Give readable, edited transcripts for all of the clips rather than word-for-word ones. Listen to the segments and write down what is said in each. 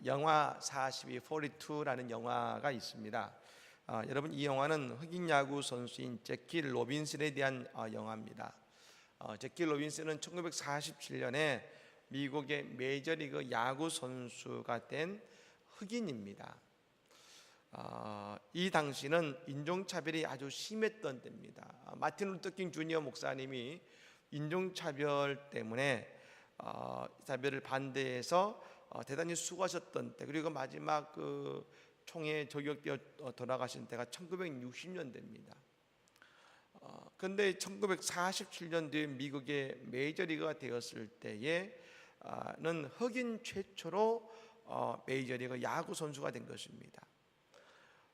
영화 42라는 영화가 있습니다. 여러분, 이 영화는 흑인 야구 선수인 제키 로빈슨에 대한 영화입니다. 제키 로빈슨은 1947년에 미국의 메이저리그 야구 선수가 된 흑인입니다. 이 당시는 인종차별이 아주 심했던 때입니다. 마틴 루터 킹 주니어 목사님이 인종차별 때문에 차별을 반대해서 대단히 수고하셨던 때, 그리고 마지막 그 총에 저격되어 돌아가신 때가 1960년대입니다. 그런데 1947년도에 미국의 메이저리그가 되었을 때에는 흑인 최초로 메이저리그 야구 선수가 된 것입니다.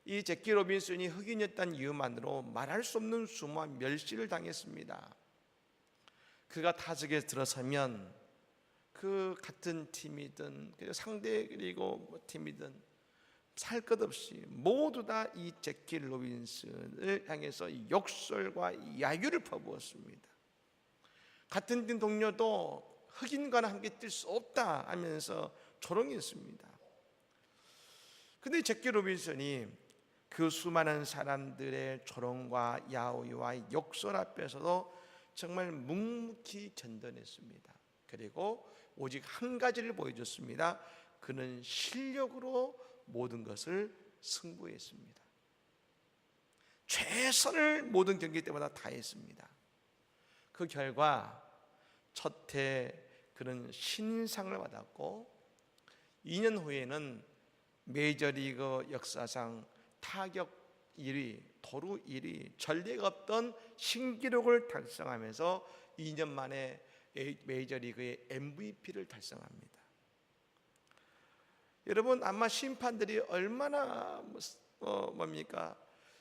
이 제키 로빈슨이 흑인이었다는 이유만으로 말할 수 없는 수모와 멸시를 당했습니다. 그가 타석에 들어서면 그 같은 팀이든 상대 그리고 팀이든 살 것 없이 모두 다 이 제키 로빈슨을 향해서 욕설과 야유를 퍼부었습니다. 같은 팀 동료도 흑인과는 함께 뛸 수 없다 하면서 조롱했습니다. 그런데 제키 로빈슨이 그 수많은 사람들의 조롱과 야유와 욕설 앞에서도 정말 묵묵히 전전했습니다. 그리고 오직 한 가지를 보여줬습니다. 그는 실력으로 모든 것을 승부했습니다. 최선을 모든 경기 때마다 다했습니다. 그 결과 첫해 그는 신인상을 받았고 2년 후에는 메이저리그 역사상 타격 1위, 도루 1위, 전례가 없던 신기록을 달성하면서 2년 만에 메이저리그의 MVP를 달성합니다. 여러분, 아마 심판들이 얼마나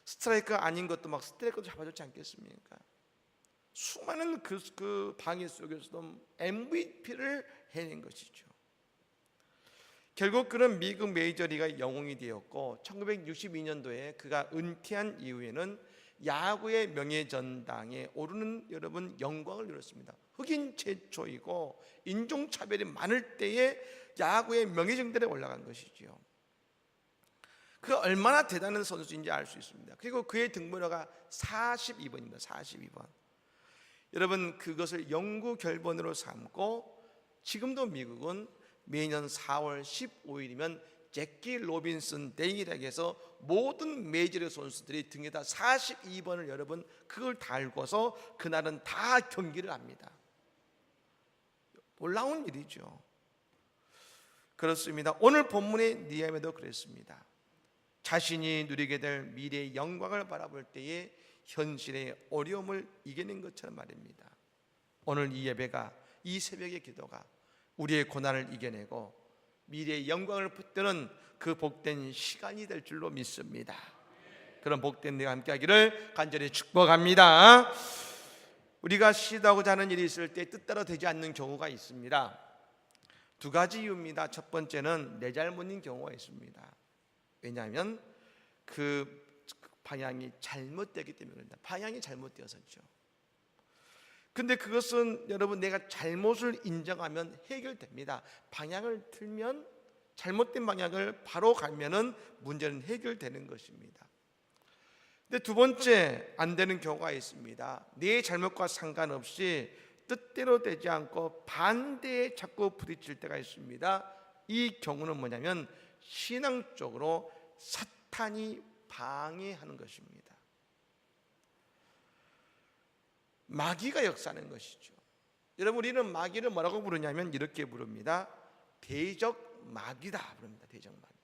스트라이크가 아닌 것도 막 스트라이크도 잡아줬지 않겠습니까? 수많은 그 방해 속에서도 MVP를 해낸 것이죠. 결국 그는 미국 메이저리그의 영웅이 되었고 1962년도에 그가 은퇴한 이후에는 야구의 명예전당에 오르는 여러분 영광을 누렸습니다. 흑인 최초이고 인종차별이 많을 때에 야구의 명예전당에 올라간 것이지요. 그가 얼마나 대단한 선수인지 알 수 있습니다. 그리고 그의 등번호가 42번입니다. 42번. 여러분, 그것을 영구 결번으로 삼고 지금도 미국은 매년 4월 15일이면 제키 로빈슨 데이라고 해서 모든 메이저리그 선수들이 등에다 42번을 여러분 그걸 달고서 그날은 다 경기를 합니다. 놀라운 일이죠. 그렇습니다. 오늘 본문의 느헤미야도 그랬습니다. 자신이 누리게 될 미래의 영광을 바라볼 때에 현실의 어려움을 이겨낸 것처럼 말입니다. 오늘 이 예배가, 이 새벽의 기도가 우리의 고난을 이겨내고 미래의 영광을 붙드는 그 복된 시간이 될 줄로 믿습니다. 그런 복된 내가 함께 하기를 간절히 축복합니다. 우리가 시도하고자 하는 일이 있을 때 뜻대로 되지 않는 경우가 있습니다. 두 가지 이유입니다. 첫 번째는 내 잘못인 경우가 있습니다. 왜냐하면 그 방향이 잘못되기 때문입니다. 방향이 잘못되어서죠. 근데 그것은 여러분 내가 잘못을 인정하면 해결됩니다. 방향을 틀면 잘못된 방향을 바로 가면은 문제는 해결되는 것입니다. 근데 두 번째 안 되는 경우가 있습니다. 내 잘못과 상관없이 뜻대로 되지 않고 반대에 자꾸 부딪힐 때가 있습니다. 이 경우는 뭐냐면 신앙적으로 사탄이 방해하는 것입니다. 마귀가 역사하는 것이죠. 여러분, 우리는 마귀를 뭐라고 부르냐면 이렇게 부릅니다. 대적 마귀다 부릅니다. 대적 마귀.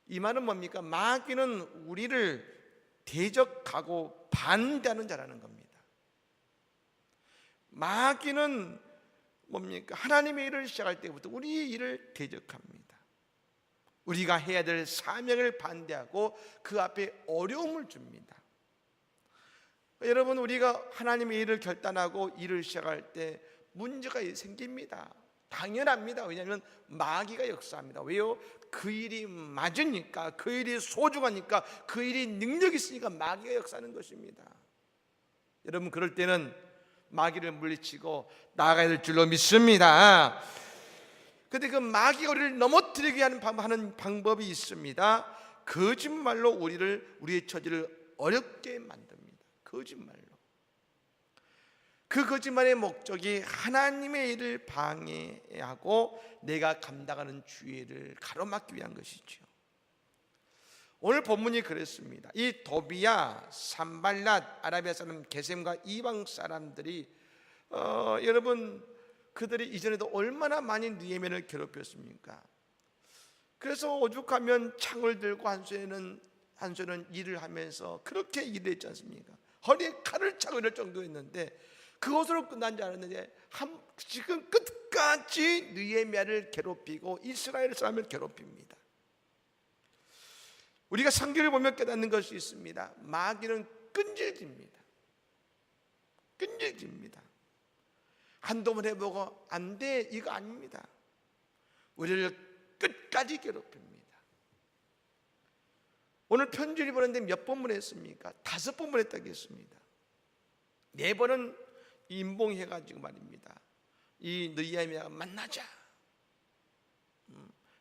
이 말은 뭡니까? 마귀는 우리를 대적하고 반대하는 자라는 겁니다. 마귀는 뭡니까? 하나님의 일을 시작할 때부터 우리의 일을 대적합니다. 우리가 해야 될 사명을 반대하고 그 앞에 어려움을 줍니다. 여러분, 우리가 하나님의 일을 결단하고 일을 시작할 때 문제가 생깁니다. 당연합니다. 왜냐하면 마귀가 역사합니다. 왜요? 그 일이 맞으니까, 그 일이 소중하니까, 그 일이 능력이 있으니까 마귀가 역사하는 것입니다. 여러분, 그럴 때는 마귀를 물리치고 나아가야 될 줄로 믿습니다. 근데 그 마귀가 우리를 넘어뜨리게 하는 방법이 있습니다. 거짓말로 우리의 처지를 어렵게 만듭니다. 거짓말로. 그 거짓말의 목적이 하나님의 일을 방해하고 내가 감당하는 주의를 가로막기 위한 것이죠. 오늘 본문이 그랬습니다. 이 도비야, 산발랏, 아라비아 사람 게셈과 이방 사람들이 여러분 그들이 이전에도 얼마나 많이 느헤미야를 괴롭혔습니까? 그래서 오죽하면 창을 들고 한 손에는 일을 하면서 그렇게 일을 했지 않습니까? 허리에 칼을 차고 이럴 정도였는데 그것으로 끝난 줄 알았는데 지금 끝까지 느헤미야를 괴롭히고 이스라엘 사람을 괴롭힙니다. 우리가 성경을 보면 깨닫는 것이 있습니다. 마귀는 끈질깁니다. 끈질깁니다. 한두 번 해보고 안 돼, 이거 아닙니다. 우리를 끝까지 괴롭힙니다. 오늘 편지를 보냈는데 몇 번 보냈습니까? 5번 보냈다고 했습니다. 4번은 임봉해가지고 말입니다. 이 느헤미야가 만나자.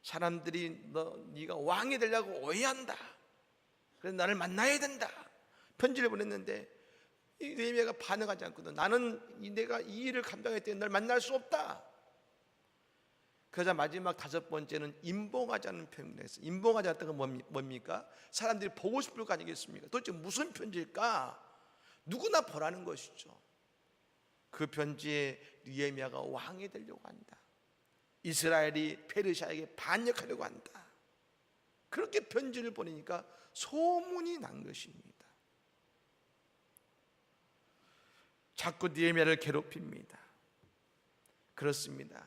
사람들이 네가 왕이 되려고 오해한다. 그래서 나를 만나야 된다. 편지를 보냈는데 이 느헤미야가 반응하지 않거든. 나는 내가 이 일을 감당할 때 널 만날 수 없다. 그러자 마지막 5번째는 임봉하자는 표현을 했어요. 임봉하자 했던 건 뭡니까? 사람들이 보고 싶을 거 아니겠습니까? 도대체 무슨 편지일까? 누구나 보라는 것이죠. 그 편지에 느헤미야가 왕이 되려고 한다. 이스라엘이 페르시아에게 반역하려고 한다. 그렇게 편지를 보내니까 소문이 난 것입니다. 자꾸 느헤미야를 괴롭힙니다. 그렇습니다.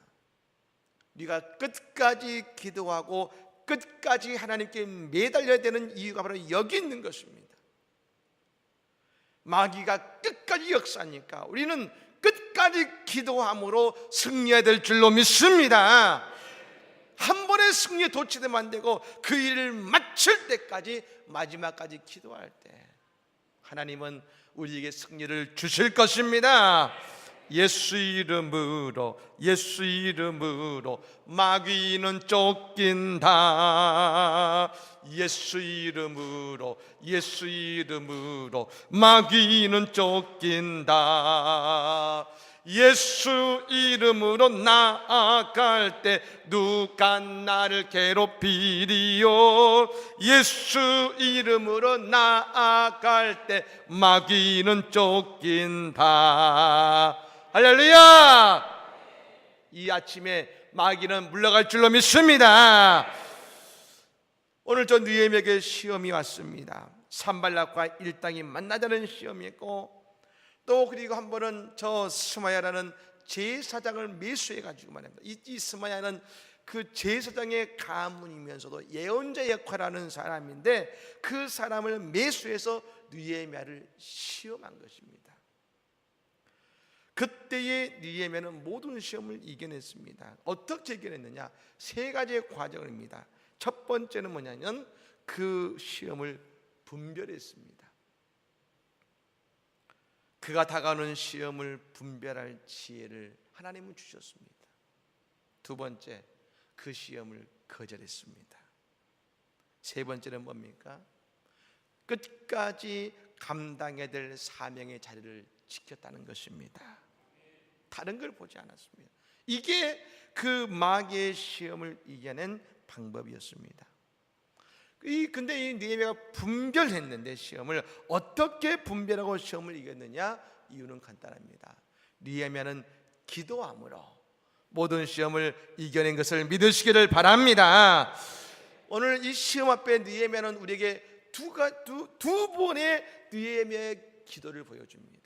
네가 끝까지 기도하고 끝까지 하나님께 매달려야 되는 이유가 바로 여기 있는 것입니다. 마귀가 끝까지 역사하니까 우리는 끝까지 기도함으로 승리해야 될 줄로 믿습니다. 한 번의 승리에 도취되면 안 되고 그 일을 마칠 때까지 마지막까지 기도할 때 하나님은 우리에게 승리를 주실 것입니다. 예수 이름으로 마귀는 쫓긴다. 예수 이름으로 마귀는 쫓긴다. 예수 이름으로 나아갈 때 누가 나를 괴롭히리요. 예수 이름으로 나아갈 때 마귀는 쫓긴다. 할렐루야! 이 아침에 마귀는 물러갈 줄로 믿습니다. 오늘 저 느헤미야에게 시험이 왔습니다. 산발락과 일당이 만나자는 시험이 있고 또 그리고 한 번은 저 스마야라는 제사장을 매수해 가지고 말합니다. 이 스마야는 그 제사장의 가문이면서도 예언자 역할을 하는 사람인데 그 사람을 매수해서 느헤미야를 시험한 것입니다. 그때의 느헤미야는 모든 시험을 이겨냈습니다. 어떻게 이겨냈느냐? 3가지의 과정입니다. 첫 번째는 뭐냐면 그 시험을 분별했습니다. 그가 다가오는 시험을 분별할 지혜를 하나님은 주셨습니다. 두 번째, 그 시험을 거절했습니다. 세 번째는 뭡니까? 끝까지 감당해야 될 사명의 자리를 지켰다는 것입니다. 다른 걸 보지 않았습니다. 이게 그 마귀의 시험을 이겨낸 방법이었습니다. 근데 이 느헤미야가 분별했는데 시험을 어떻게 분별하고 시험을 이겼느냐? 이유는 간단합니다. 느헤미야는 기도함으로 모든 시험을 이겨낸 것을 믿으시기를 바랍니다. 오늘 이 시험 앞에 느헤미야는 우리에게 두 번의 느헤미야의 기도를 보여줍니다.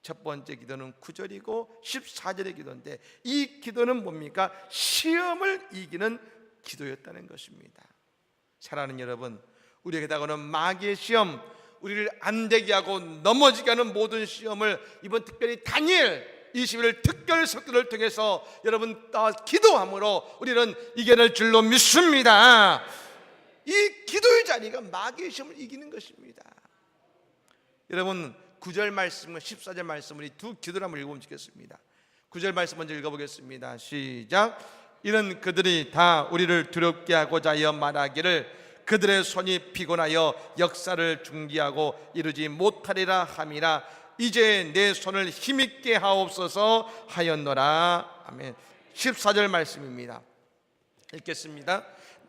첫 번째 기도는 9절이고 14절의 기도인데 이 기도는 뭡니까? 시험을 이기는 기도였다는 것입니다. 사랑하는 여러분, 우리에게 다가오는 마귀의 시험, 우리를 안되게 하고 넘어지게 하는 모든 시험을 이번 특별히 다니엘 21일 특별 설교를 통해서 여러분 기도함으로 우리는 이겨낼 줄로 믿습니다. 이 기도의 자리가 마귀의 시험을 이기는 것입니다. 여러분 9절 말씀과 14절 말씀을 이 두 기도를 한번 읽어보면 좋겠습니다. 9절 말씀 먼저 읽어보겠습니다. 시작. 이는 그들이 다 우리를 두렵게 하고자 하여 말하기를 그들의 손이 피곤하여 역사를 중지하고 이루지 못하리라 함이라. 이제 내 손을 힘있게 하옵소서 하였노라. 아멘. 14절 말씀입니다. 읽겠습니다.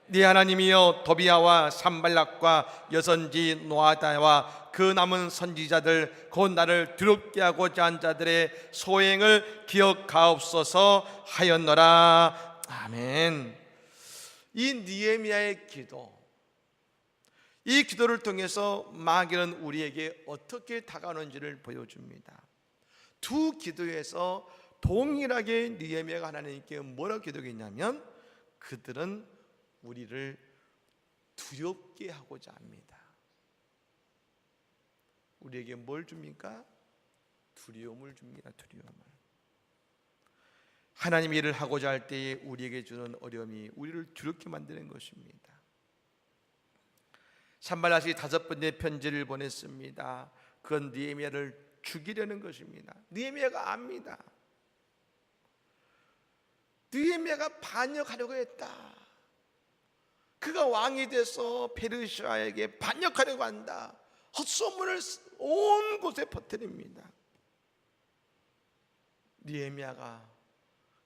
네 하나님이여 도비야와 산발락과 여선지 노아다와 그 남은 선지자들 곧 나를 두렵게 하고자 한 자들의 소행을 기억하옵소서 하였노라. 아멘. 이 느헤미야의 기도, 이 기도를 통해서 마귀는 우리에게 어떻게 다가오는지를 보여줍니다. 두 기도에서 동일하게 느헤미야가 하나님께 뭐라고 기도했냐면 그들은 우리를 두렵게 하고자 합니다. 우리에게 뭘 줍니까? 두려움을 줍니다. 두려움을. 하나님 일을 하고자 할 때에 우리에게 주는 어려움이 우리를 두렵게 만드는 것입니다. 산발랏이 5번째 편지를 보냈습니다. 그건 느헤미야를 죽이려는 것입니다. 느헤미야가 압니다. 느헤미야가 반역하려고 했다. 그가 왕이 돼서 페르시아에게 반역하려고 한다. 헛소문을 온 곳에 퍼뜨립니다. 느헤미야가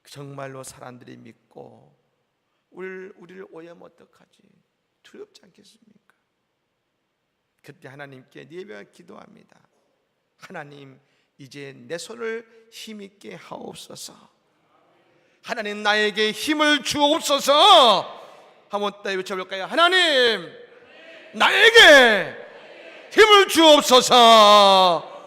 정말로 사람들이 믿고 우리를 오해하면 어떡하지? 두렵지 않겠습니까? 그때 하나님께 느헤미야가 기도합니다. 하나님, 이제 내 손을 힘있게 하옵소서. 하나님, 나에게 힘을 주옵소서. 한번 더 외쳐볼까요? 하나님, 나에게 힘을 주옵소서.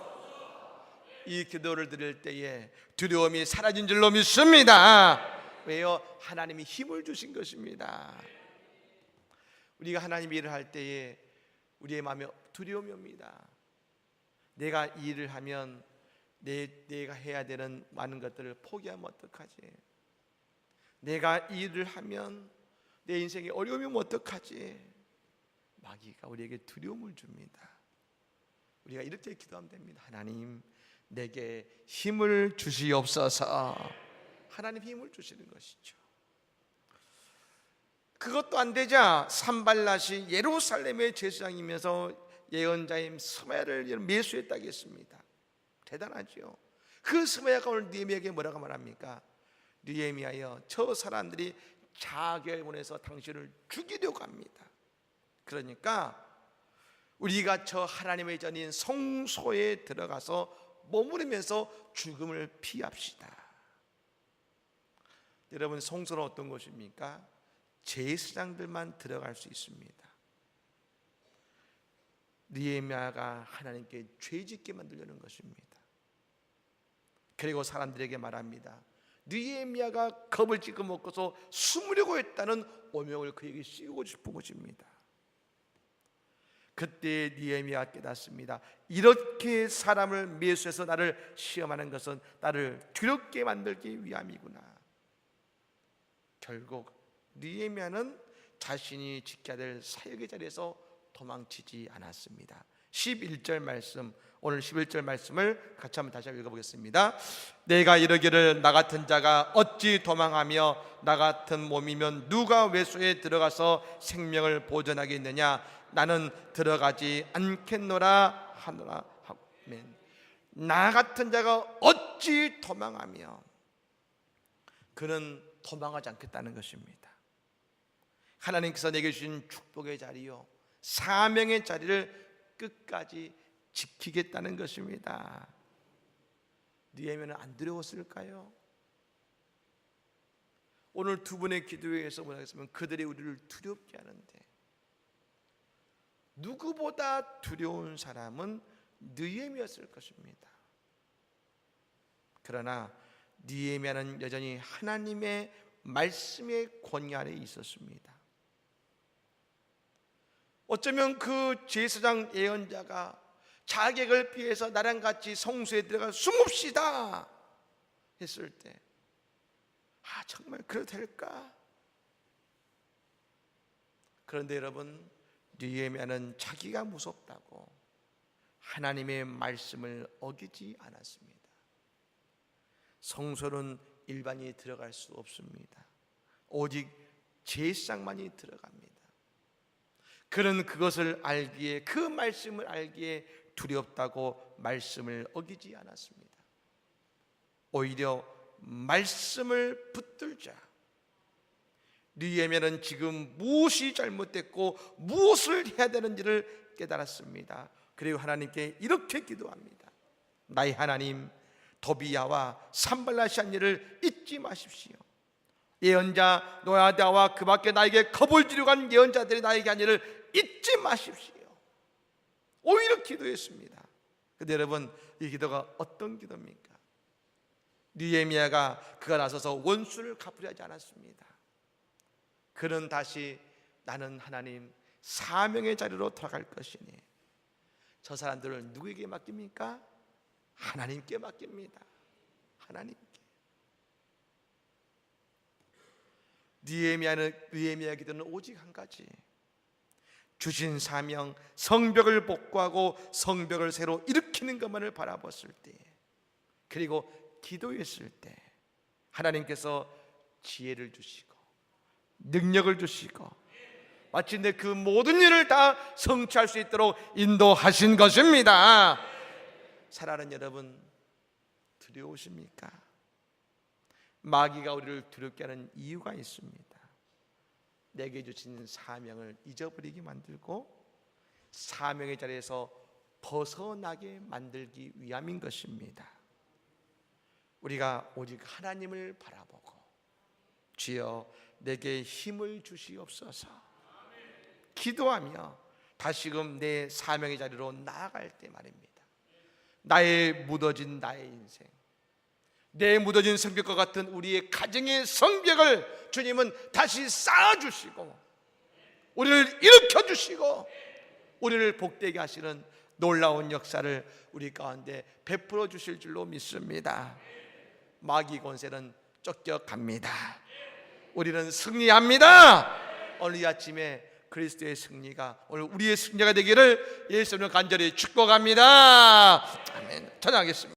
이 기도를 드릴 때에 두려움이 사라진 줄로 믿습니다. 왜요? 하나님이 힘을 주신 것입니다. 우리가 하나님 일을 할 때에 우리의 마음에 두려움이 옵니다. 내가 이 일을 하면 내가 해야 되는 많은 것들을 포기하면 어떡하지? 내가 이 일을 하면 내 인생에 어려움이 오면 어떡하지? 마귀가 우리에게 두려움을 줍니다. 우리가 이렇게 기도하면 됩니다. 하나님, 내게 힘을 주시옵소서. 하나님 힘을 주시는 것이죠. 그것도 안 되자 산발랏이 예루살렘의 제사장이면서 예언자인 스마야를 매수했다고 했습니다. 대단하죠. 그 스마야가 오늘 느헤미야에게 뭐라고 말합니까? 느헤미야여, 저 사람들이 자기를 보내서 당신을 죽이려고 합니다. 그러니까 우리가 저 하나님의 전인 성소에 들어가서 머무르면서 죽음을 피합시다. 여러분, 성소는 어떤 곳입니까? 제사장들만 들어갈 수 있습니다. 느헤미야가 하나님께 죄짓게 만들려는 것입니다. 그리고 사람들에게 말합니다. 느헤미야가 겁을 찍어 먹고서 숨으려고 했다는 오명을 그에게 씌우고 싶은 것입니다. 그때 느헤미야가 깨닫습니다. 이렇게 사람을 매수해서 나를 시험하는 것은 나를 두렵게 만들기 위함이구나. 결국 느헤미야는 자신이 지켜야 될 사역의 자리에서 도망치지 않았습니다. 11절 말씀, 오늘 11절 말씀을 같이 한번 다시 읽어보겠습니다. 내가 이르기를 나 같은 자가 어찌 도망하며 나 같은 몸이면 누가 외소에 들어가서 생명을 보존하겠느냐. 나는 들어가지 않겠노라 하노라. 아멘. 나 같은 자가 어찌 도망하며, 그는 도망하지 않겠다는 것입니다. 하나님께서 내게 주신 축복의 자리요, 사명의 자리를 끝까지 지키겠다는 것입니다. 느헤미야는 안 두려웠을까요? 오늘 두 분의 기도에서 뭐라겠으면 그들이 우리를 두렵게 하는데, 누구보다 두려운 사람은 느헤미야였을 것입니다. 그러나 느헤미야는 여전히 하나님의 말씀의 권위 아래에 있었습니다. 어쩌면 그 제사장 예언자가 자객을 피해서 나랑 같이 성소에 들어가 숨읍시다 했을 때, 정말 그래도 될까? 그런데 여러분, 느헤미야는 자기가 무섭다고 하나님의 말씀을 어기지 않았습니다. 성소는 일반인이 들어갈 수 없습니다. 오직 제사장만이 들어갑니다. 그는 그것을 알기에, 그 말씀을 알기에 두렵다고 말씀을 어기지 않았습니다. 오히려 말씀을 붙들자. 느헤미야는 지금 무엇이 잘못됐고 무엇을 해야 되는지를 깨달았습니다. 그리고 하나님께 이렇게 기도합니다. 나의 하나님, 도비야와 산발랏이 한 일을 잊지 마십시오. 예언자 노아다와 그 밖에 나에게 겁을 지르고 간 예언자들이 나에게 한 일을 잊지 마십시오. 오히려 기도했습니다. 그런데 여러분, 이 기도가 어떤 기도입니까? 느헤미야가 그가 나서서 원수를 갚으려 하지 않았습니다. 그는 다시 나는 하나님 사명의 자리로 돌아갈 것이니 저 사람들을 누구에게 맡깁니까? 하나님께 맡깁니다. 하나님께. 느헤미야의 기도는 오직 한 가지, 주신 사명 성벽을 복구하고 성벽을 새로 일으키는 것만을 바라봤을 때, 그리고 기도했을 때 하나님께서 지혜를 주시고 능력을 주시고 마침내 그 모든 일을 다 성취할 수 있도록 인도하신 것입니다. 사랑하는 여러분, 두려우십니까? 마귀가 우리를 두렵게 하는 이유가 있습니다. 내게 주신 사명을 잊어버리게 만들고 사명의 자리에서 벗어나게 만들기 위함인 것입니다. 우리가 오직 하나님을 바라보고 주여 내게 힘을 주시옵소서 기도하며 다시금 내 사명의 자리로 나아갈 때 말입니다. 나의 묻어진 나의 인생, 내 묻어진 성벽과 같은 우리의 가정의 성벽을 주님은 다시 쌓아주시고 우리를 일으켜주시고 우리를 복되게 하시는 놀라운 역사를 우리 가운데 베풀어 주실 줄로 믿습니다. 마귀 권세는 쫓겨갑니다. 우리는 승리합니다. 오늘 이 아침에 그리스도의 승리가 오늘 우리의 승리가 되기를 예수님을 간절히 축복합니다. 아멘. 찬양하겠습니다.